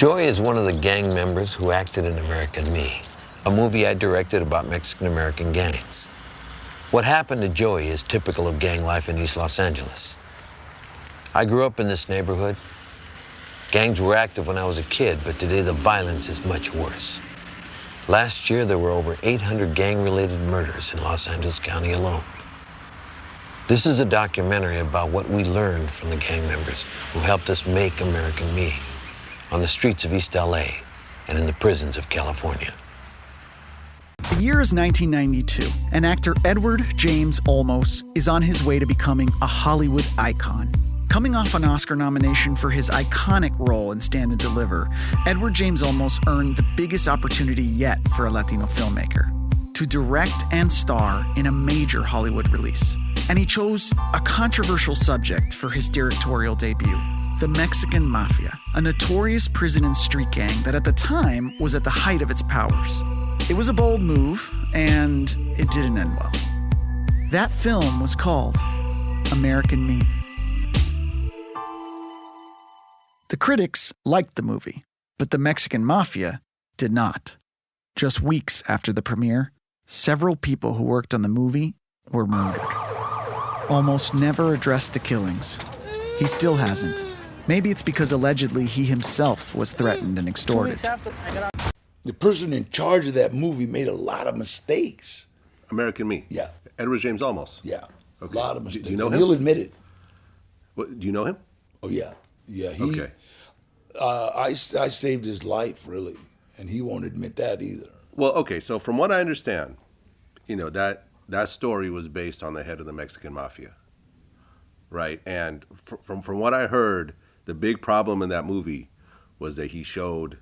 Joy is one of the gang members who acted in American Me, a movie I directed about Mexican-American gangs. What happened to Joy is typical of gang life in East Los Angeles. I grew up in this neighborhood. Gangs were active when I was a kid, but today the violence is much worse. Last year, there were over 800 gang-related murders in Los Angeles County alone. This is a documentary about what we learned from the gang members who helped us make American Me on the streets of East LA and in the prisons of California. The year is 1992, and actor Edward James Olmos is on his way to becoming a Hollywood icon. Coming off an Oscar nomination for his iconic role in Stand and Deliver, Edward James Olmos earned the biggest opportunity yet for a Latino filmmaker, to direct and star in a major Hollywood release. And he chose a controversial subject for his directorial debut, the Mexican Mafia, a notorious prison and street gang that at the time was at the height of its powers. It was a bold move, and it didn't end well. That film was called American Me. The critics liked the movie, but the Mexican Mafia did not. Just weeks after the premiere, several people who worked on the movie were murdered. Olmos never addressed the killings. He still hasn't. Maybe it's because allegedly he himself was threatened and extorted. The person in charge of that movie made a lot of mistakes. American Me? Yeah. Edward James Olmos? Yeah. Okay. A lot of mistakes. Do you know him? He'll admit it. What, do you know him? Oh, yeah. Yeah. Okay. I saved his life, really, and he won't admit that either. Well, okay, so from what I understand, you know, that story was based on the head of the Mexican Mafia, right? And from what I heard, the big problem in that movie was that he showed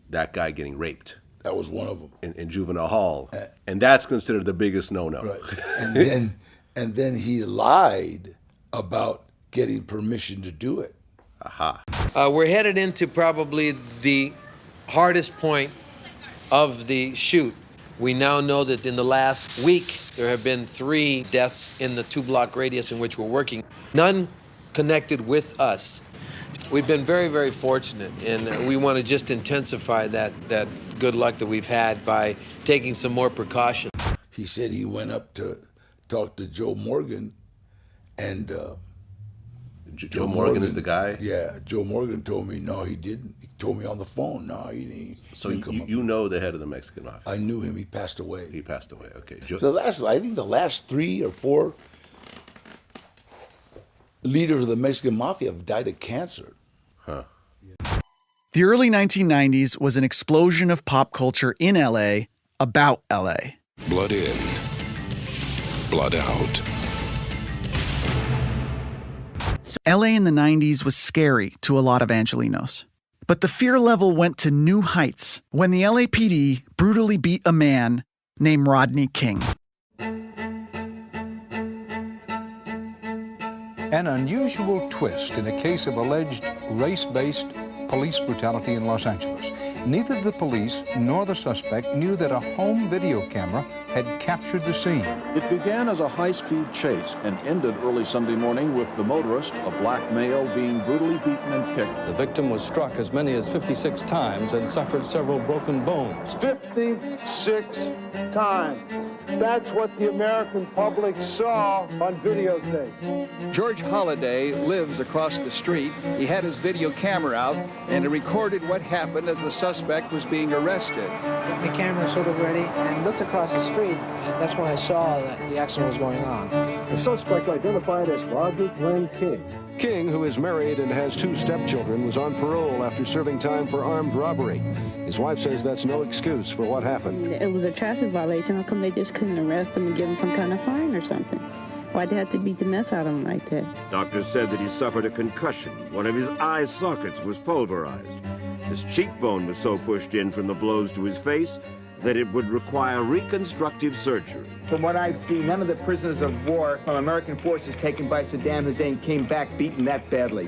that guy getting raped. That was one of them. In juvenile hall. And that's considered the biggest no-no. Right. And then he lied about getting permission to do it. Aha. We're headed into probably the hardest point of the shoot. We now know that in the last week, there have been 3 deaths in the 2-block radius in which we're working, none connected with us. We've been very, very fortunate, and we want to just intensify that good luck that we've had by taking some more precautions. He said he went up to talk to Joe Morgan, and Joe Morgan is the guy? Yeah, Joe Morgan told me, no, he didn't. He told me on the phone, no, he didn't. So you know the head of the Mexican Mafia? I knew him. He passed away. He passed away, okay. I think the last 3 or 4 leaders of the Mexican Mafia have died of cancer. Huh. The early 1990s was an explosion of pop culture in LA about LA. Blood in, blood out. LA in the 90s was scary to a lot of Angelenos. But the fear level went to new heights when the LAPD brutally beat a man named Rodney King. An unusual twist in a case of alleged race-based police brutality in Los Angeles. Neither the police nor the suspect knew that a home video camera had captured the scene. It began as a high-speed chase and ended early Sunday morning with the motorist, a black male, being brutally beaten and kicked. The victim was struck as many as 56 times and suffered several broken bones. 56 times. That's what the American public saw on videotape. George Holliday lives across the street. He had his video camera out, and it recorded what happened as the suspect was being arrested. Got my camera sort of ready and looked across the street, and that's when I saw that the accident was going on. The suspect identified as Rodney Glenn King. King, who is married and has 2 stepchildren, was on parole after serving time for armed robbery. His wife says that's no excuse for what happened. It was a traffic violation. How come they just couldn't arrest him and give him some kind of fine or something? Why'd they have to beat the mess out of him like that? Doctors said that he suffered a concussion. One of his eye sockets was pulverized. His cheekbone was so pushed in from the blows to his face that it would require reconstructive surgery. From what I've seen, none of the prisoners of war from American forces taken by Saddam Hussein came back beaten that badly.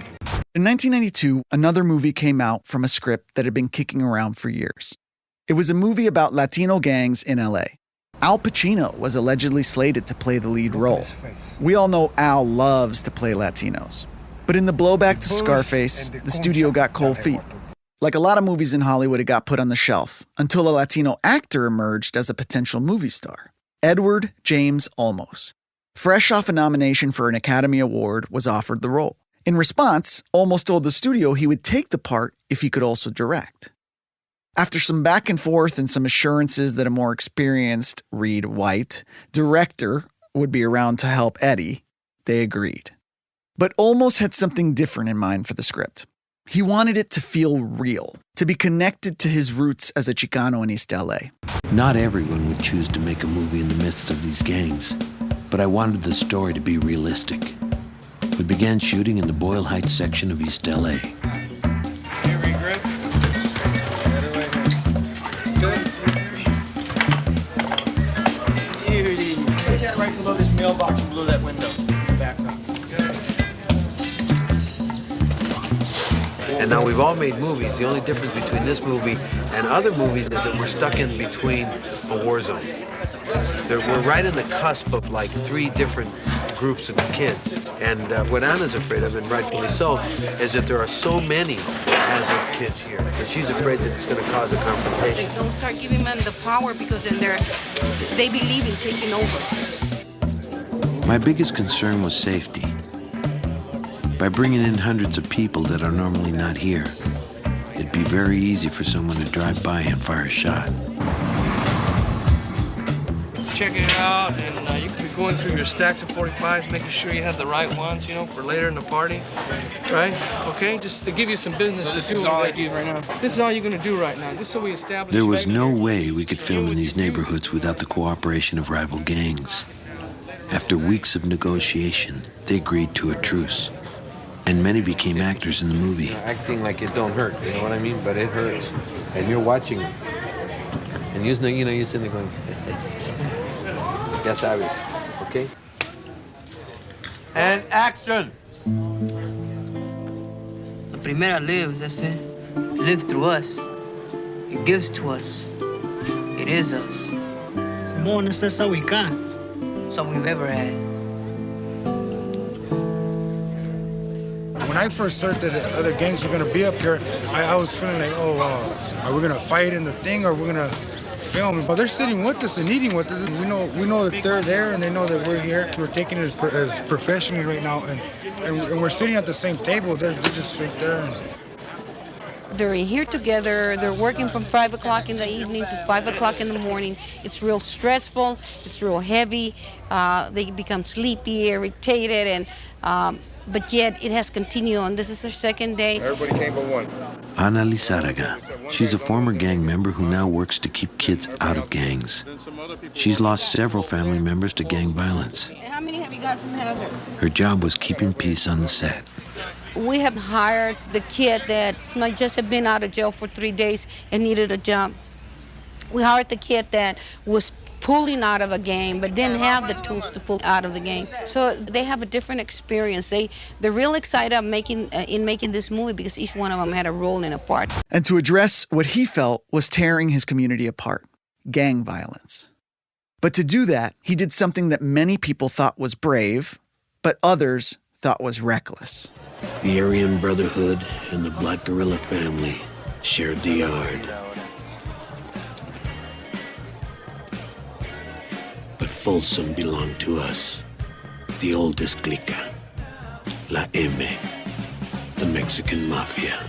In 1992, another movie came out from a script that had been kicking around for years. It was a movie about Latino gangs in LA. Al Pacino was allegedly slated to play the lead role. We all know Al loves to play Latinos. But in the blowback to Scarface, the studio got cold feet. Like a lot of movies in Hollywood, it got put on the shelf until a Latino actor emerged as a potential movie star, Edward James Olmos. Fresh off a nomination for an Academy Award, was offered the role. In response, Olmos told the studio he would take the part if he could also direct. After some back and forth and some assurances that a more experienced Reed White director would be around to help Eddie, they agreed. But Olmos had something different in mind for the script. He wanted it to feel real, to be connected to his roots as a Chicano in East LA. Not everyone would choose to make a movie in the midst of these gangs, but I wanted the story to be realistic. We began shooting in the Boyle Heights section of East LA. Right below this mailbox and below that window. Back up. And now we've all made movies. The only difference between this movie and other movies is that we're stuck in between a war zone. We're right in the cusp of like 3 different groups of kids. And what Anna's afraid of, and rightfully so, is that there are so many hazard kids here. And she's afraid that it's going to cause a confrontation. Don't start giving men the power because then they believe in taking over. My biggest concern was safety. By bringing in hundreds of people that are normally not here, it'd be very easy for someone to drive by and fire a shot. Checking it out, and you could be going through your stacks of 45s, making sure you have the right ones, for later in the party, right? Okay, just to give you some business to do. This is all I do right now. This is all you're gonna do right now, just so we establish. There was no way we could film in these neighborhoods without the cooperation of rival gangs. After weeks of negotiation, they agreed to a truce, and many became actors in the movie. Acting like it don't hurt, you know what I mean? But it hurts, and you're watching it, and you're sitting there going, "Ya sabes," okay? And action. The Primera lives, that's it. It lives through us. It gives to us. It is us. It's more than that's all we got. It's all we've ever had. When I first heard that other gangs were gonna be up here, I was feeling like, are we gonna fight in the thing or we're gonna film? But they're sitting with us and eating with us. We know that they're there and they know that we're here. We're taking it as professionally right now, and we're sitting at the same table. They're just right there. They're here together. They're working from 5 o'clock in the evening to 5 o'clock in the morning. It's real stressful. It's real heavy. They become sleepy, irritated, and but yet it has continued on. This is their second day. Everybody came but one. Ana Lizárraga. She's a former gang member who now works to keep kids out of gangs. She's lost several family members to gang violence. How many have you got from Hazard? Her job was keeping peace on the set. We have hired the kid that might just have been out of jail for 3 days and needed a job. We hired the kid that was pulling out of a game but didn't have the tools to pull out of the game. So they have a different experience. They're real excited in making this movie because each one of them had a role in a part. And to address what he felt was tearing his community apart, gang violence. But to do that, he did something that many people thought was brave, but others thought was reckless. The Aryan Brotherhood and the Black Guerrilla family shared the yard. But Folsom belonged to us, the oldest clica, La M, the Mexican Mafia.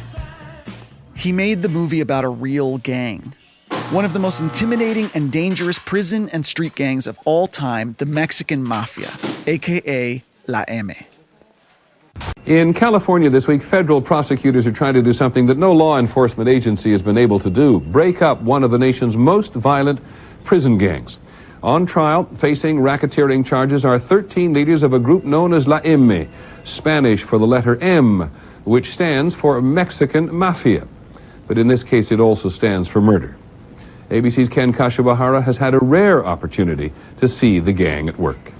He made the movie about a real gang. One of the most intimidating and dangerous prison and street gangs of all time, the Mexican Mafia, aka La M. In California this week, federal prosecutors are trying to do something that no law enforcement agency has been able to do: break up one of the nation's most violent prison gangs. On trial, facing racketeering charges, are 13 leaders of a group known as La M, Spanish for the letter M, which stands for Mexican Mafia. But in this case, it also stands for murder. ABC's Ken Kashiwahara has had a rare opportunity to see the gang at work.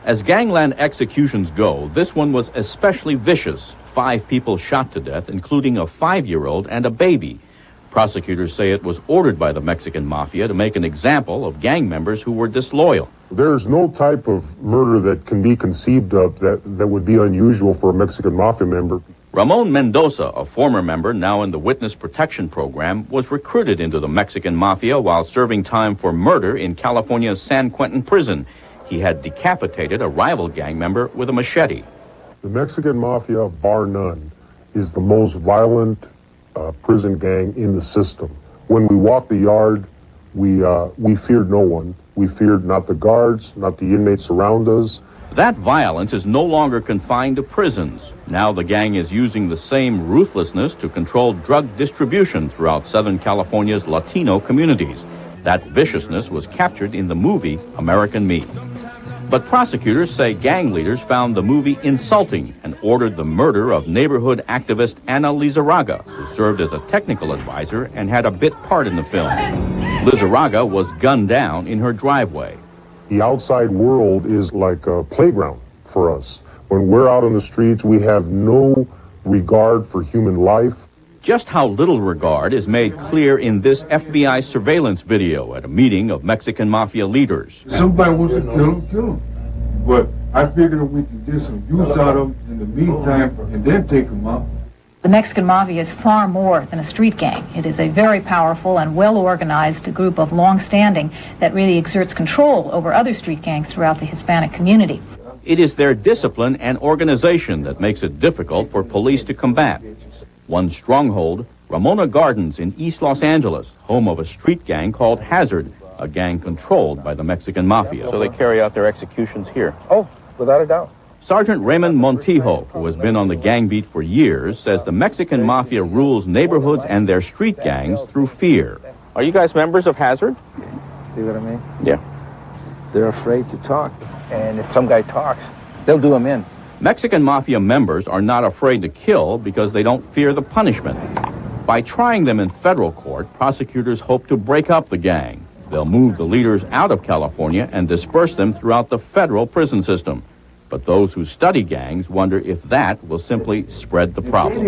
As gangland executions go, this one was especially vicious. 5 people shot to death, including a 5-year-old and a baby. Prosecutors say it was ordered by the Mexican Mafia to make an example of gang members who were disloyal. There's no type of murder that can be conceived of that would be unusual for a Mexican Mafia member. Ramon Mendoza, a former member now in the Witness Protection Program, was recruited into the Mexican Mafia while serving time for murder in California's San Quentin prison. He had decapitated a rival gang member with a machete. The Mexican Mafia, bar none, is the most violent prison gang in the system. When we walked the yard, we feared no one. We feared not the guards, not the inmates around us. That violence is no longer confined to prisons. Now the gang is using the same ruthlessness to control drug distribution throughout Southern California's Latino communities. That viciousness was captured in the movie American Me. But prosecutors say gang leaders found the movie insulting and ordered the murder of neighborhood activist Ana Lizarraga, who served as a technical advisor and had a bit part in the film. Lizarraga was gunned down in her driveway. The outside world is like a playground for us. When we're out on the streets, we have no regard for human life. Just how little regard is made clear in this FBI surveillance video at a meeting of Mexican Mafia leaders. Somebody wants to kill him. But I figured we could get some use out of him in the meantime and then take him out. The Mexican Mafia is far more than a street gang. It is a very powerful and well-organized group of long-standing that really exerts control over other street gangs throughout the Hispanic community. It is their discipline and organization that makes it difficult for police to combat. One stronghold, Ramona Gardens in East Los Angeles, home of a street gang called Hazard, a gang controlled by the Mexican Mafia. So they carry out their executions here? Oh, without a doubt. Sergeant Raymond Montijo, who has been on the gang beat for years, says the Mexican Mafia rules neighborhoods and their street gangs through fear. Are you guys members of Hazard? See what I mean? Yeah. They're afraid to talk. And if some guy talks, they'll do him in. Mexican Mafia members are not afraid to kill because they don't fear the punishment. By trying them in federal court, prosecutors hope to break up the gang. They'll move the leaders out of California and disperse them throughout the federal prison system. But those who study gangs wonder if that will simply spread the problem.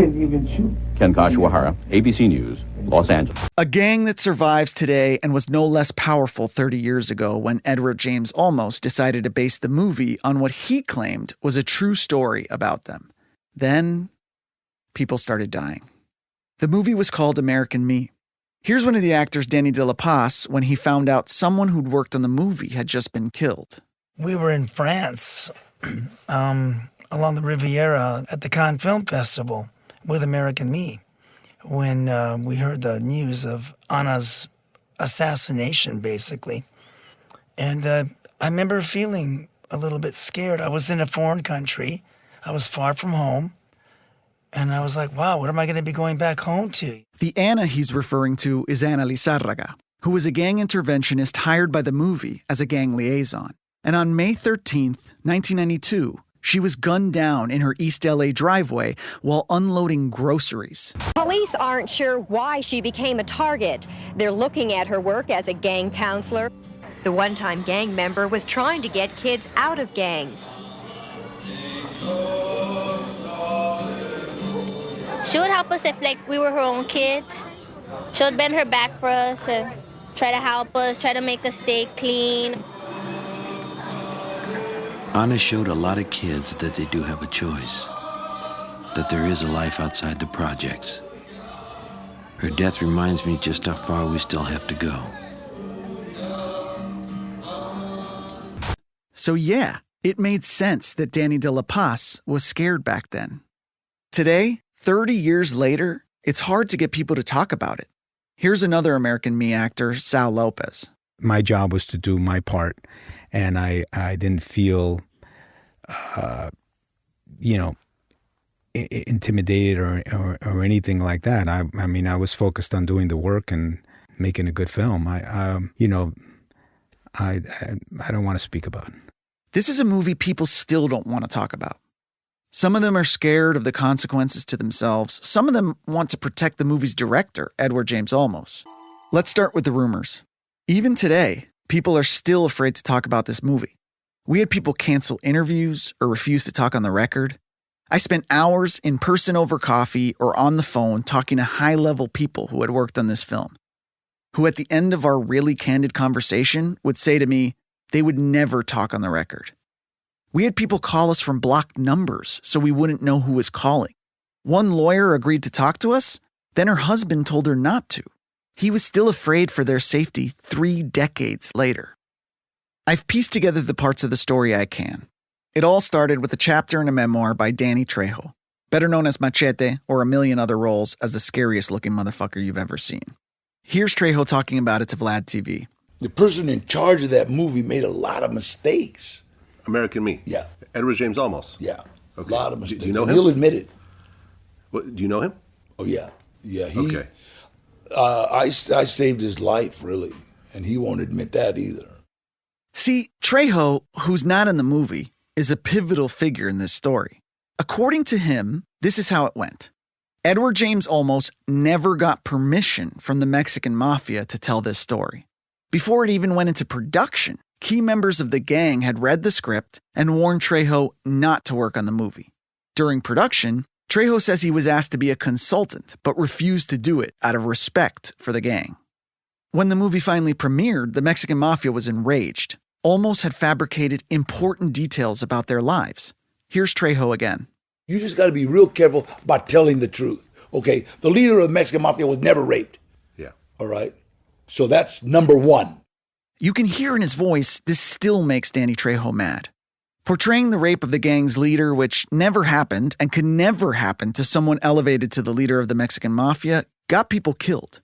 Ken Kashiwahara, ABC News, Los Angeles. A gang that survives today and was no less powerful 30 years ago when Edward James Olmos decided to base the movie on what he claimed was a true story about them. Then, people started dying. The movie was called American Me. Here's one of the actors, Danny De La Paz, when he found out someone who'd worked on the movie had just been killed. We were in France, along the Riviera at the Cannes Film Festival with American Me when we heard the news of Ana's assassination, basically. And I remember feeling a little bit scared. I was in a foreign country. I was far from home. And I was like, wow, what am I going to be going back home to? The Ana he's referring to is Ana Lizarraga, who was a gang interventionist hired by the movie as a gang liaison. And on May 13th, 1992, she was gunned down in her East LA driveway while unloading groceries. Police aren't sure why she became a target. They're looking at her work as a gang counselor. The one-time gang member was trying to get kids out of gangs. She would help us if, like, we were her own kids. She would bend her back for us and try to help us, try to make us stay clean. Ana showed a lot of kids that they do have a choice, that there is a life outside the projects. Her death reminds me just how far we still have to go. So yeah, it made sense that Danny De La Paz was scared back then. Today, 30 years later, it's hard to get people to talk about it. Here's another American Me actor, Sal Lopez. My job was to do my part, and I didn't feel, intimidated or anything like that. I mean, I was focused on doing the work and making a good film. I don't want to speak about it. This is a movie people still don't want to talk about. Some of them are scared of the consequences to themselves. Some of them want to protect the movie's director, Edward James Olmos. Let's start with the rumors. Even today, people are still afraid to talk about this movie. We had people cancel interviews or refuse to talk on the record. I spent hours in person over coffee or on the phone talking to high-level people who had worked on this film, who at the end of our really candid conversation would say to me they would never talk on the record. We had people call us from blocked numbers so we wouldn't know who was calling. One lawyer agreed to talk to us, then her husband told her not to. He was still afraid for their safety 3 decades later. I've pieced together the parts of the story I can. It all started with a chapter in a memoir by Danny Trejo, better known as Machete or a million other roles as the scariest looking motherfucker you've ever seen. Here's Trejo talking about it to Vlad TV. The person in charge of that movie made a lot of mistakes. American Me? Yeah. Edward James Olmos? Yeah. Okay. A lot of mistakes. Do you know him? He'll admit it. What, do you know him? Oh, yeah. Yeah. Okay. I saved his life, really, and he won't admit that either. See, Trejo, who's not in the movie, is a pivotal figure in this story. According to him, this is how it went. Edward James Olmos never got permission from the Mexican Mafia to tell this story. Before it even went into production, key members of the gang had read the script and warned Trejo not to work on the movie. During production, Trejo says he was asked to be a consultant, but refused to do it out of respect for the gang. When the movie finally premiered, the Mexican Mafia was enraged. Olmos had fabricated important details about their lives. Here's Trejo again. You just got to be real careful about telling the truth. Okay, the leader of the Mexican Mafia was never raped. Yeah. All right? So that's number one. You can hear in his voice, this still makes Danny Trejo mad. Portraying the rape of the gang's leader, which never happened and could never happen to someone elevated to the leader of the Mexican Mafia, got people killed.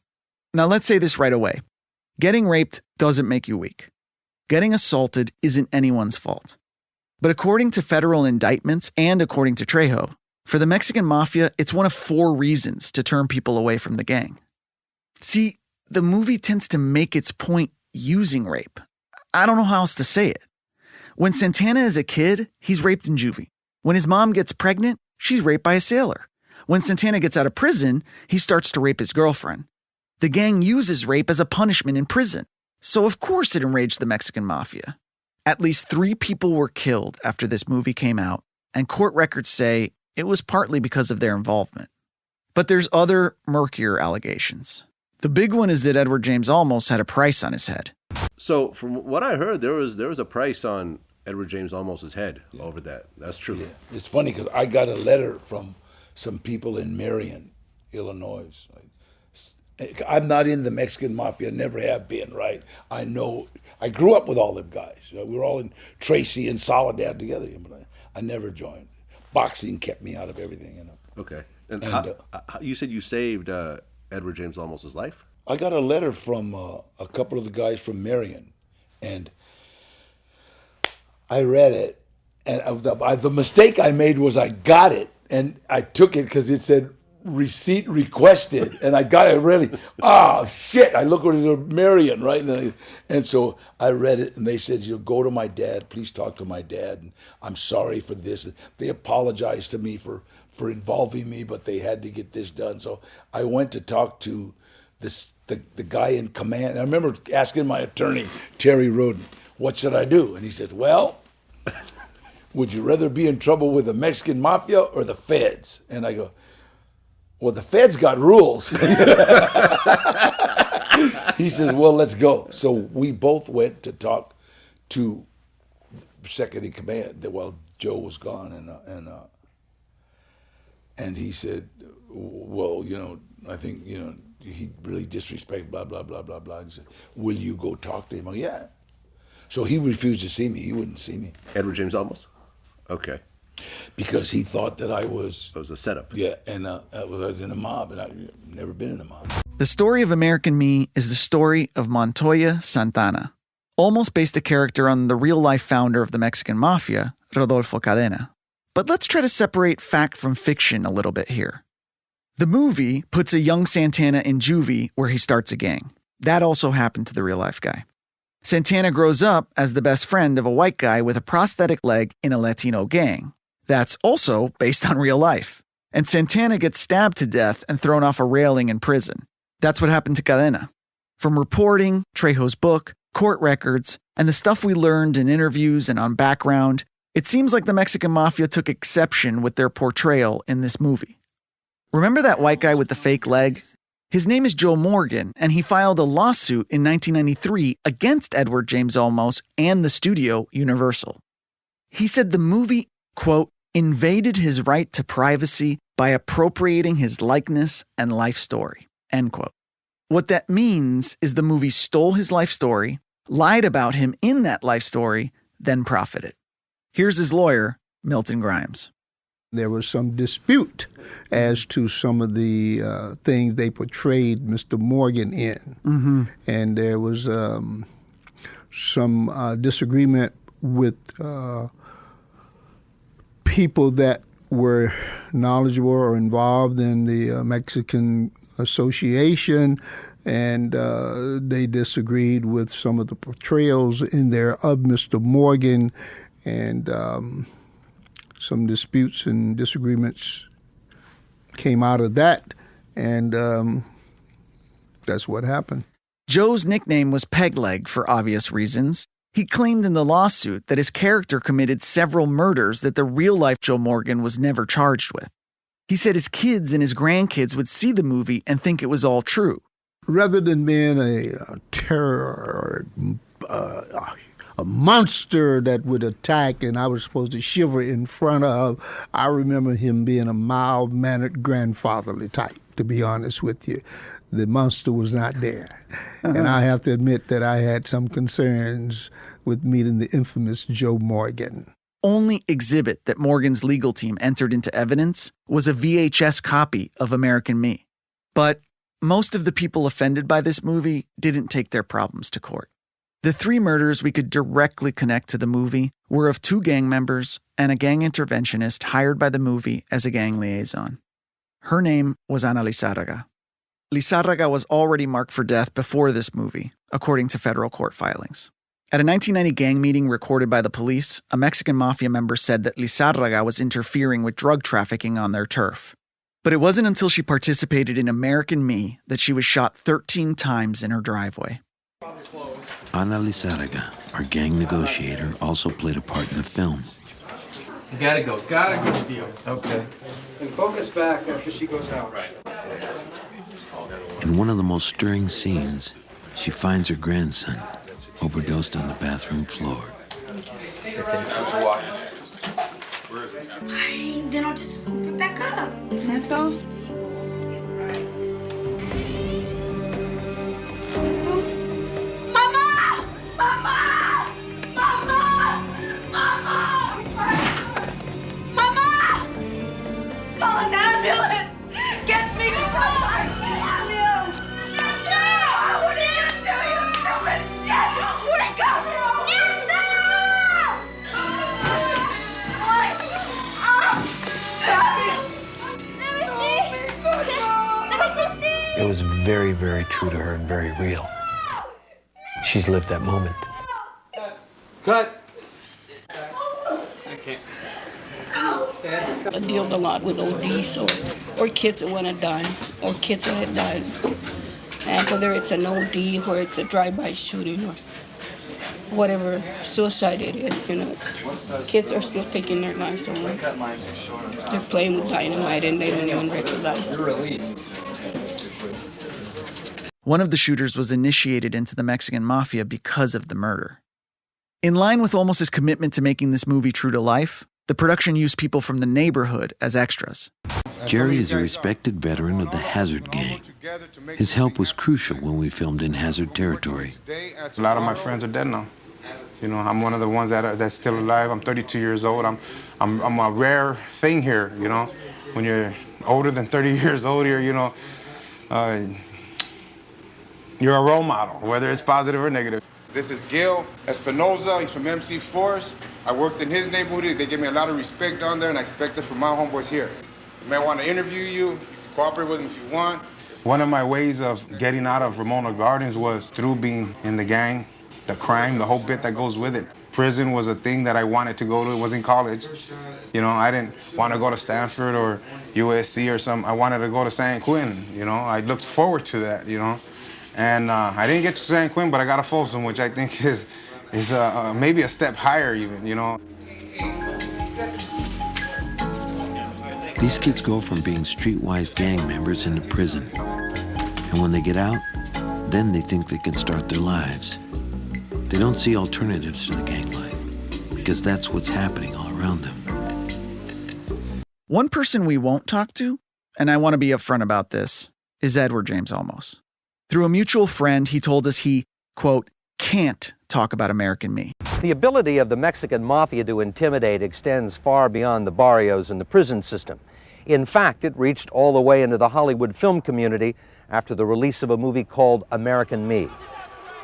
Now let's say this right away. Getting raped doesn't make you weak. Getting assaulted isn't anyone's fault. But according to federal indictments and according to Trejo, for the Mexican Mafia, it's one of 4 reasons to turn people away from the gang. See, the movie tends to make its point using rape. I don't know how else to say it. When Santana is a kid, he's raped in juvie. When his mom gets pregnant, she's raped by a sailor. When Santana gets out of prison, he starts to rape his girlfriend. The gang uses rape as a punishment in prison. So of course it enraged the Mexican Mafia. At least 3 people were killed after this movie came out, and court records say it was partly because of their involvement. But there's other, murkier allegations. The big one is that Edward James Olmos had a price on his head. So from what I heard, there was a price on Edward James Olmos' head over that. That's true. Yeah. It's funny because I got a letter from some people in Marion, Illinois. I'm not in the Mexican Mafia, never have been, right? I know, I grew up with all them guys. We were all in Tracy and Soledad together, but I never joined. Boxing kept me out of everything, you know. Okay. And how, you said you saved Edward James Olmos' life? I got a letter from a couple of the guys from Marion, and I read it, and the mistake I made was I got it, and I took it because it said receipt requested, and I got it really, shit, I look at the Marion, right? And so I read it, and they said, go to my dad, please talk to my dad, and I'm sorry for this. They apologized to me for involving me, but they had to get this done. So I went to talk to the guy in command. I remember asking my attorney, Terry Roden, what should I do? And he said, well, would you rather be in trouble with the Mexican Mafia or the feds? And I go, well, the feds got rules. He says, well, let's go. So we both went to talk to second in command while Joe was gone. And he said, well, I think, he really disrespected blah, blah, blah, blah, blah. He said, will you go talk to him? Oh, yeah. So he refused to see me. He wouldn't see me. Edward James Olmos? Okay. Because he thought that I was... It was a setup. Yeah, and I was in a mob, and I've never been in a mob. The story of American Me is the story of Montoya Santana, almost based a character on the real-life founder of the Mexican Mafia, Rodolfo Cadena. But let's try to separate fact from fiction a little bit here. The movie puts a young Santana in juvie where he starts a gang. That also happened to the real-life guy. Santana grows up as the best friend of a white guy with a prosthetic leg in a Latino gang. That's also based on real life. And Santana gets stabbed to death and thrown off a railing in prison. That's what happened to Cadena. From reporting, Trejo's book, court records, and the stuff we learned in interviews and on background, it seems like the Mexican Mafia took exception with their portrayal in this movie. Remember that white guy with the fake leg? His name is Joe Morgan, and he filed a lawsuit in 1993 against Edward James Olmos and the studio, Universal. He said the movie, quote, invaded his right to privacy by appropriating his likeness and life story, end quote. What that means is the movie stole his life story, lied about him in that life story, then profited. Here's his lawyer, Milton Grimes. There was some dispute as to some of the things they portrayed Mr. Morgan in. Mm-hmm. And there was some disagreement with people that were knowledgeable or involved in the Mexican Association, and they disagreed with some of the portrayals in there of Mr. Morgan, and some disputes and disagreements came out of that, and that's what happened. Joe's nickname was Pegleg for obvious reasons. He claimed in the lawsuit that his character committed several murders that the real-life Joe Morgan was never charged with. He said his kids and his grandkids would see the movie and think it was all true. Rather than being a terror or a monster that would attack and I was supposed to shiver in front of, I remember him being a mild-mannered grandfatherly type, to be honest with you. The monster was not there. And I have to admit that I had some concerns with meeting the infamous Joe Morgan. Only exhibit that Morgan's legal team entered into evidence was a VHS copy of American Me. But most of the people offended by this movie didn't take their problems to court. The 3 murders we could directly connect to the movie were of 2 gang members and a gang interventionist hired by the movie as a gang liaison. Her name was Ana Lizárraga. Lizárraga was already marked for death before this movie, according to federal court filings. At a 1990 gang meeting recorded by the police, a Mexican Mafia member said that Lizárraga was interfering with drug trafficking on their turf. But it wasn't until she participated in American Me that she was shot 13 times in her driveway. Ana Lizárraga, our gang negotiator, also played a part in the film. Gotta go deal. Okay. And focus back after she goes out. Right. In one of the most stirring scenes, she finds her grandson overdosed on the bathroom floor. Then I'll just scoop it back up. Neto? Mama! Mama! Mama! Mama! Mama! Call an ambulance! Get me to the ambulance! No! What are you doing? You stupid shit! Wake up! It was very, very true to her and very real. She's lived that moment. Cut! I deal a lot with ODs or kids that want to die or kids that had died. And whether it's an OD or it's a drive-by shooting or whatever suicide it is, you know, kids are still taking their lives away. They're playing with dynamite and they don't even recognize it. One of the shooters was initiated into the Mexican Mafia because of the murder. In line with Olmos' commitment to making this movie true to life, the production used people from the neighborhood as extras. Jerry is a respected veteran of the Hazard gang. His help was crucial when we filmed in Hazard territory. A lot of my friends are dead now. You know, I'm one of the ones that's still alive. I'm 32 years old. I'm a rare thing here, you know. When you're older than 30 years old here, you know, you're a role model, whether it's positive or negative. This is Gil Espinoza. He's from MC Forest. I worked in his neighborhood. They gave me a lot of respect down there, and I expect it from my homeboys here. You may want to interview you. You can cooperate with them if you want. One of my ways of getting out of Ramona Gardens was through being in the gang, the crime, the whole bit that goes with it. Prison was a thing that I wanted to go to. It was in college. You know, I didn't want to go to Stanford or USC or something. I wanted to go to San Quentin, you know. I looked forward to that, you know. And I didn't get to San Quentin, but I got a Folsom, which I think is maybe a step higher even, you know. These kids go from being streetwise gang members into prison. And when they get out, then they think they can start their lives. They don't see alternatives to the gang life, because that's what's happening all around them. One person we won't talk to, and I want to be upfront about this, is Edward James Olmos. Through a mutual friend, he told us he, quote, can't talk about American Me. The ability of the Mexican Mafia to intimidate extends far beyond the barrios and the prison system. In fact, it reached all the way into the Hollywood film community after the release of a movie called American Me.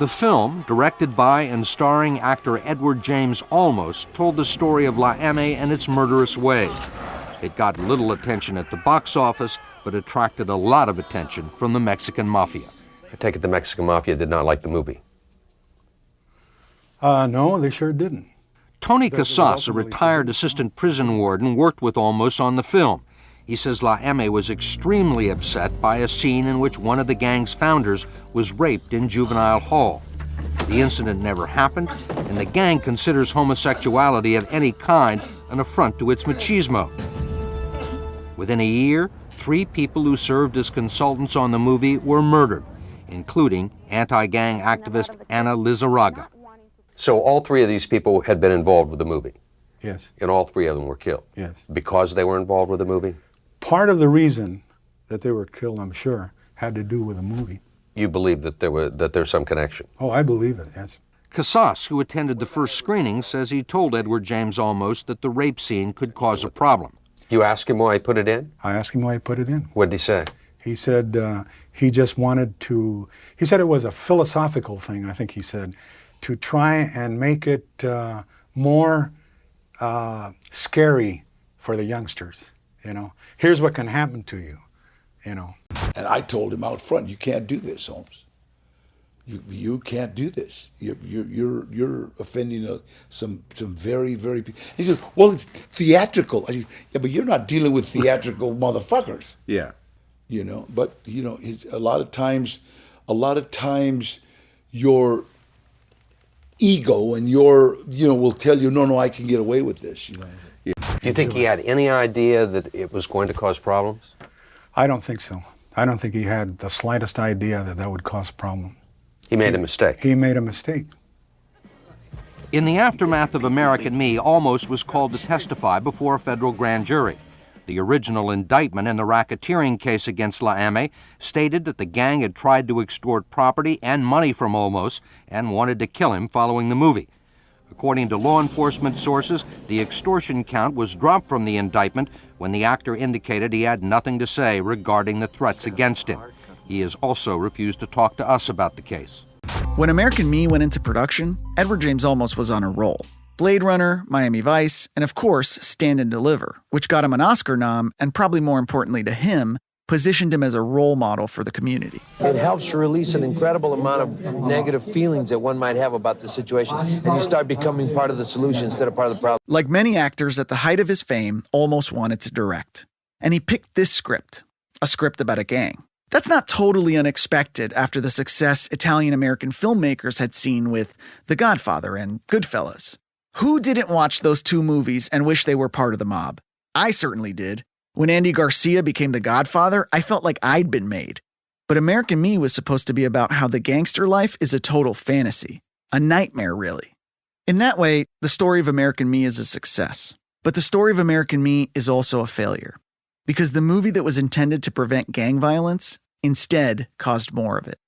The film, directed by and starring actor Edward James Olmos, told the story of La M and its murderous way. It got little attention at the box office, but attracted a lot of attention from the Mexican Mafia. I take it the Mexican Mafia did not like the movie. No, they sure didn't. Tony Casas, a retired assistant prison warden, worked with Olmos on the film. He says La M was extremely upset by a scene in which one of the gang's founders was raped in juvenile hall. The incident never happened, and the gang considers homosexuality of any kind an affront to its machismo. Within a year, 3 people who served as consultants on the movie were murdered, including anti-gang activist Ana Lizarraga. So all 3 of these people had been involved with the movie? Yes. And all 3 of them were killed? Yes. Because they were involved with the movie? Part of the reason that they were killed, I'm sure, had to do with the movie. You believe that there's some connection? Oh, I believe it, yes. Casas, who attended the first screening, says he told Edward James Olmos that the rape scene could cause a problem. You asked him why he put it in? I asked him why he put it in. What did he say? He said he just wanted to, he said it was a philosophical thing, I think he said, to try and make it more scary for the youngsters, you know. Here's what can happen to you, you know. And I told him out front, you can't do this, Holmes. You can't do this. You're offending some very, very people. He said, well, it's theatrical. I said, yeah, but you're not dealing with theatrical motherfuckers. Yeah. You know, but you know, a lot of times your ego and will tell you, no, I can get away with this. You know. Yeah. Do you think he had any idea that it was going to cause problems? I don't think so. I don't think he had the slightest idea that that would cause problems. He made a mistake. He made a mistake. In the aftermath of American Me, Olmos was called to testify before a federal grand jury. The original indictment in the racketeering case against La M stated that the gang had tried to extort property and money from Olmos and wanted to kill him following the movie. According to law enforcement sources, the extortion count was dropped from the indictment when the actor indicated he had nothing to say regarding the threats against him. He has also refused to talk to us about the case. When American Me went into production, Edward James Olmos was on a roll. Blade Runner, Miami Vice, and of course, Stand and Deliver, which got him an Oscar nom, and probably more importantly to him, positioned him as a role model for the community. It helps to release an incredible amount of negative feelings that one might have about the situation, and you start becoming part of the solution instead of part of the problem. Like many actors at the height of his fame, Olmos wanted to direct. And he picked this script, a script about a gang. That's not totally unexpected after the success Italian-American filmmakers had seen with The Godfather and Goodfellas. Who didn't watch those 2 movies and wish they were part of the mob? I certainly did. When Andy Garcia became The Godfather, I felt like I'd been made. But American Me was supposed to be about how the gangster life is a total fantasy. A nightmare, really. In that way, the story of American Me is a success. But the story of American Me is also a failure. Because the movie that was intended to prevent gang violence instead caused more of it.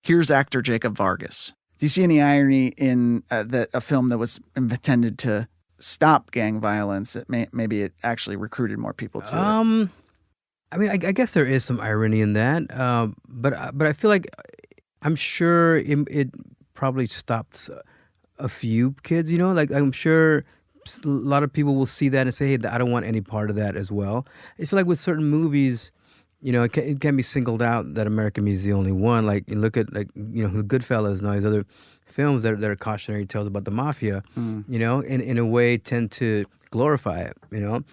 Here's actor Jacob Vargas. Do you see any irony in a film that was intended to stop gang violence? Maybe it actually recruited more people to it. I mean, I guess there is some irony in that, but I feel like I'm sure it probably stopped a few kids. You know, like I'm sure a lot of people will see that and say, "Hey, I don't want any part of that as well." I feel like with certain movies, you know, it can be singled out that American Me is the only one. Like, you look at, the Goodfellas and all these other films that are cautionary tales about the mafia, you know, in a way tend to glorify it, you know.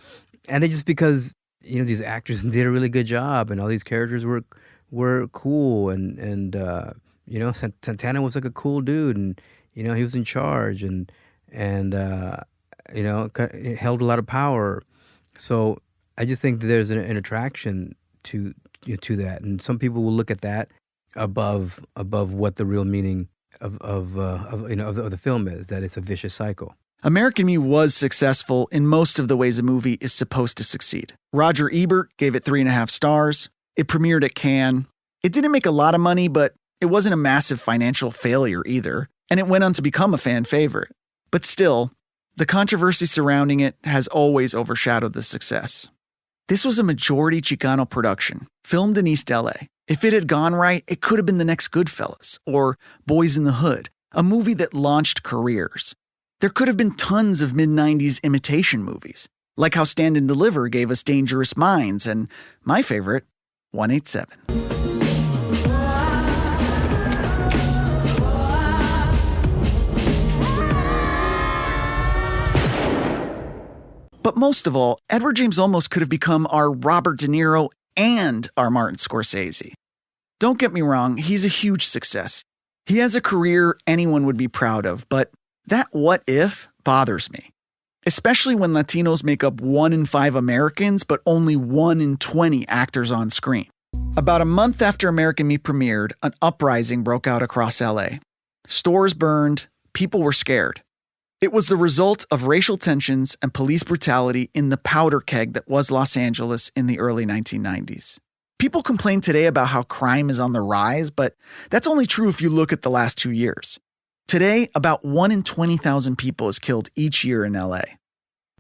And they just because, you know, these actors did a really good job and all these characters were cool and you know, Santana was like a cool dude and, you know, he was in charge and you know, held a lot of power. So I just think that there's an attraction to that, and some people will look at that above what the real meaning of the film is, that it's a vicious cycle. American Me was successful in most of the ways a movie is supposed to succeed. Roger Ebert gave it 3.5 stars. It premiered at Cannes. It didn't make a lot of money, but it wasn't a massive financial failure either, and it went on to become a fan favorite. But still, the controversy surrounding it has always overshadowed the success. This was a majority Chicano production, filmed in East LA. If it had gone right, it could have been the next Goodfellas or Boys in the Hood, a movie that launched careers. There could have been tons of mid-90s imitation movies, like how Stand and Deliver gave us Dangerous Minds and, my favorite, 187. But most of all, Edward James Olmos could have become our Robert De Niro and our Martin Scorsese. Don't get me wrong, he's a huge success. He has a career anyone would be proud of, but that what if bothers me. Especially when Latinos make up 1 in 5 Americans, but only 1 in 20 actors on screen. About a month after American Me premiered, an uprising broke out across LA. Stores burned, people were scared. It was the result of racial tensions and police brutality in the powder keg that was Los Angeles in the early 1990s. People complain today about how crime is on the rise, but that's only true if you look at the last 2 years. Today, about 1 in 20,000 people is killed each year in LA.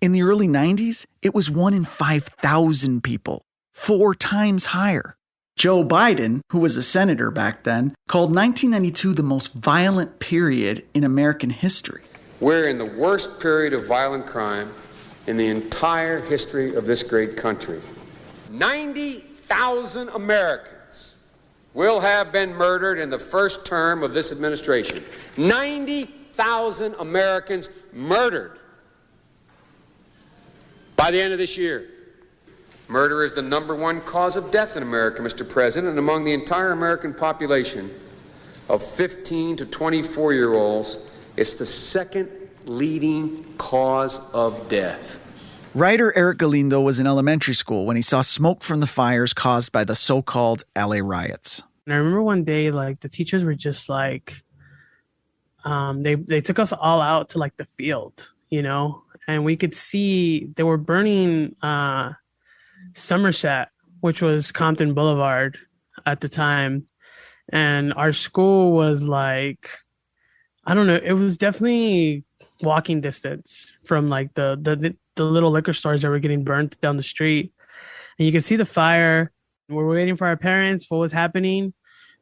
In the early 90s, it was 1 in 5,000 people, 4 times higher. Joe Biden, who was a senator back then, called 1992 the most violent period in American history. We're in the worst period of violent crime in the entire history of this great country. 90,000 Americans will have been murdered in the first term of this administration. 90,000 Americans murdered by the end of this year. Murder is the #1 cause of death in America, Mr. President, and among the entire American population of 15 to 24-year-olds, it's the second leading cause of death. Writer Eric Galindo was in elementary school when he saw smoke from the fires caused by the so-called LA riots. And I remember one day, like, the teachers were just like, they took us all out to like the field, you know, and we could see they were burning Somerset, which was Compton Boulevard at the time. And our school was like, I don't know, it was definitely walking distance from like the little liquor stores that were getting burnt down the street. And you could see the fire. We're waiting for our parents, what was happening.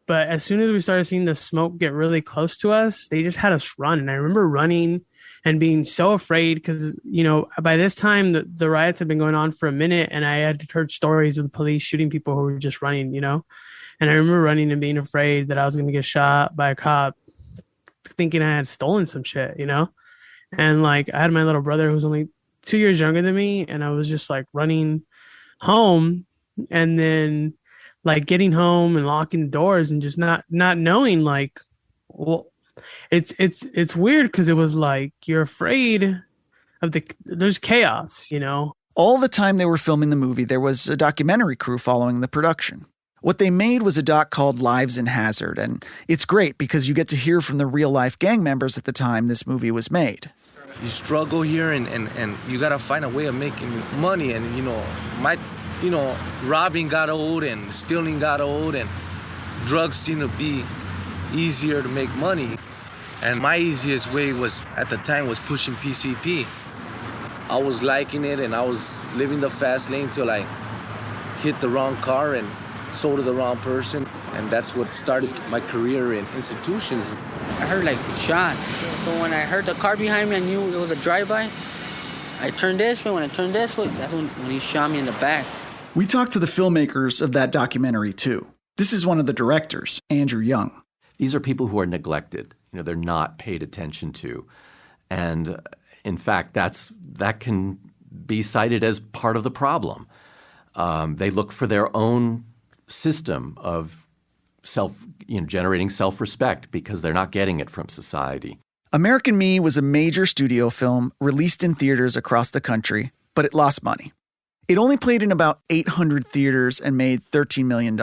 But as soon as we started seeing the smoke get really close to us, they just had us run. And I remember running and being so afraid because, you know, by this time, the riots had been going on for a minute, and I had heard stories of the police shooting people who were just running, you know. And I remember running and being afraid that I was going to get shot by a cop, thinking I had stolen some shit, you know. And, like, I had my little brother who's only 2 years younger than me, and I was just, like, running home and then, like, getting home and locking the doors and just not knowing, like, well, it's weird because it was like you're afraid of there's chaos, you know. All the time they were filming the movie, there was a documentary crew following the production. What they made was a doc called Lives in Hazard, and it's great because you get to hear from the real-life gang members at the time this movie was made. You struggle here, and you gotta find a way of making money, and robbing got old, and stealing got old, and drugs seem to be easier to make money. And my easiest way was, at the time, was pushing PCP. I was liking it, and I was living the fast lane till I hit the wrong car and sold to the wrong person. And that's what started my career in institutions. I heard like shots. So when I heard the car behind me, I knew it was a drive-by. I turned this way. When I turned this way, that's when he shot me in the back. We talked to the filmmakers of that documentary, too. This is one of the directors, Andrew Young. These are people who are neglected. You know, they're not paid attention to. And in fact, that can be cited as part of the problem. They look for their own system of generating self-respect because they're not getting it from society. American Me was a major studio film released in theaters across the country, but it lost money. It only played in about 800 theaters and made $13 million.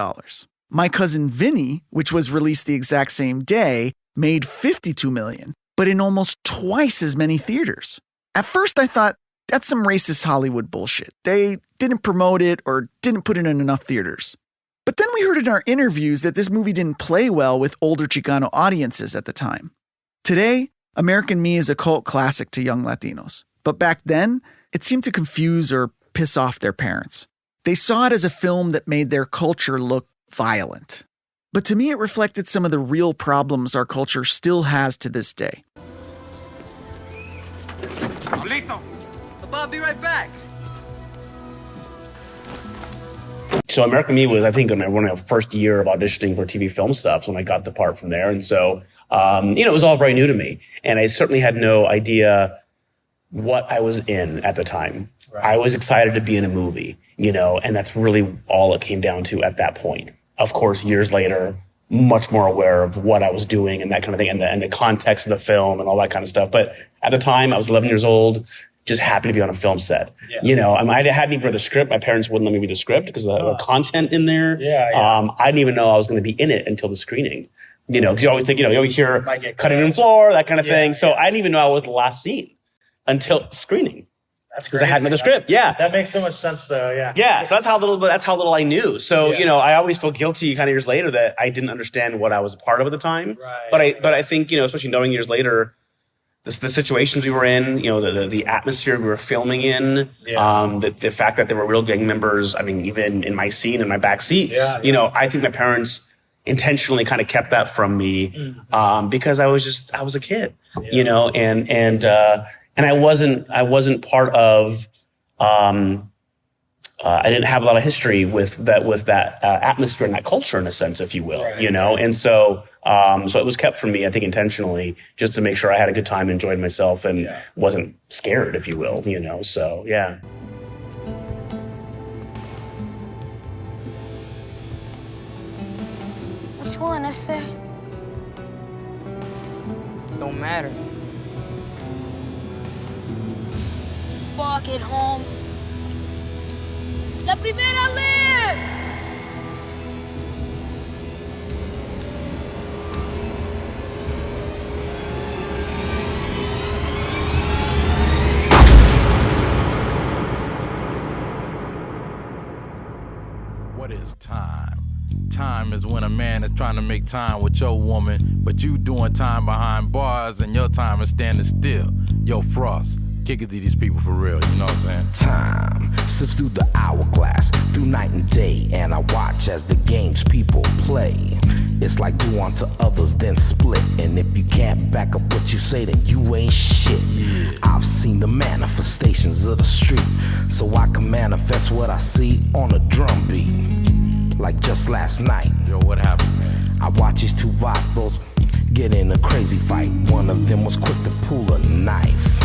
My Cousin Vinny, which was released the exact same day, made $52 million, but in almost twice as many theaters. At first, I thought, that's some racist Hollywood bullshit. They didn't promote it or didn't put it in enough theaters. But then we heard in our interviews that this movie didn't play well with older Chicano audiences at the time. Today, American Me is a cult classic to young Latinos. But back then, it seemed to confuse or piss off their parents. They saw it as a film that made their culture look violent. But to me, it reflected some of the real problems our culture still has to this day. I'll be right back. So American Me was, I think, one of my first year of auditioning for TV film stuff when I got the part from there. And so, it was all very new to me. And I certainly had no idea what I was in at the time. Right. I was excited to be in a movie, and that's really all it came down to at that point. Of course, years later, much more aware of what I was doing and that kind of thing, and the context of the film and all that kind of stuff. But at the time, I was 11 years old, just happy to be on a film set. Yeah. I hadn't even read the script. My parents wouldn't let me read the script because of the content in there. Yeah. I didn't even know I was going to be in it until the screening. Because you always think, you always hear cutting room floor, that kind of thing. So I didn't even know I was the last scene until screening. That's because I hadn't read the script. Yeah. That makes so much sense though. Yeah. Yeah. So that's how little I knew. So, I always feel guilty kind of years later that I didn't understand what I was a part of at the time. Right. But I think, especially knowing years later, the situations we were in, the atmosphere we were filming in, the fact that there were real gang members, even in my scene, in my back seat, I think my parents intentionally kind of kept that from me, because I was a kid, and I wasn't part of, I didn't have a lot of history with that atmosphere and that culture in a sense, if you will, and so it was kept from me, I think intentionally, just to make sure I had a good time, enjoyed myself, and wasn't scared, if you will, so yeah. Which one, Esther? Don't matter. Fuck it, Holmes. La Primera lives! What is time? Time is when a man is trying to make time with your woman, but you doing time behind bars and your time is standing still. Yo, Frost, kick it to these people for real, you know what I'm saying? Time sifts through the hourglass, through night and day, and I watch as the games people play. It's like do unto others, then split. And if you can't back up what you say, then you ain't shit. I've seen the manifestations of the street, so I can manifest what I see on a drum beat. Like just last night. Yo, what happened, man? I watched these two vatos get in a crazy fight. One of them was quick to pull a knife.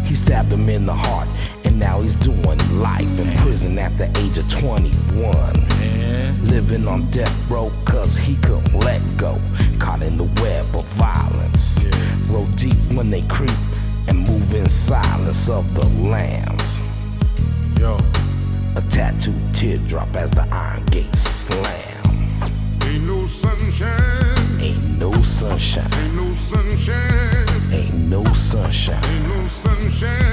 He stabbed him in the heart, and now he's doing life in prison at the age of 21. Living on death row, cause he couldn't let go. Caught in the web of violence. Roll deep when they creep, and move in silence of the lambs. Yo. A tattooed teardrop as the iron gates slam. Ain't no sunshine. Ain't no sunshine. Ain't no sunshine. Ain't no sunshine. Ain't no sunshine.